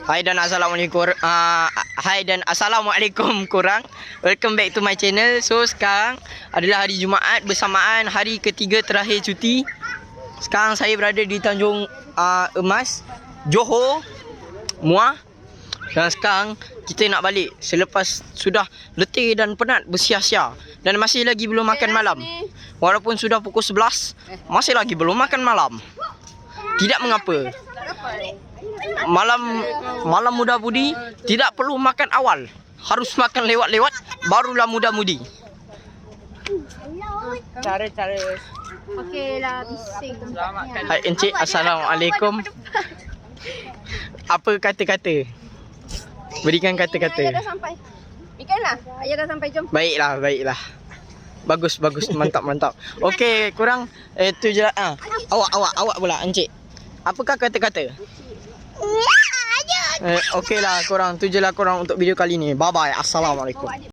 Hai dan assalamualaikum korang. Welcome back to my channel. So sekarang adalah hari Jumaat bersamaan hari ketiga terakhir cuti. Sekarang saya berada di Tanjung Emas, Johor, Muar. Dan sekarang kita nak balik selepas sudah letih dan penat bersia-sia. Dan masih lagi belum makan malam. Walaupun sudah pukul 11, masih lagi belum makan malam. Tidak mengapa. Malam muda budi tidak perlu makan awal. Harus makan lewat-lewat barulah muda mudi. Cara-cara. Okeylah, bising. Hai encik, assalamualaikum. Apa kata-kata? Berikan kata-kata. Ayah dah sampai. Ikanlah. Ayah dah sampai, jom. Baiklah. Bagus, mantap. Okey, kurang tu je lah. Awak pula encik. Apakah kata-kata? Okeylah korang, tu je lah korang untuk video kali ni. Bye bye. Assalamualaikum.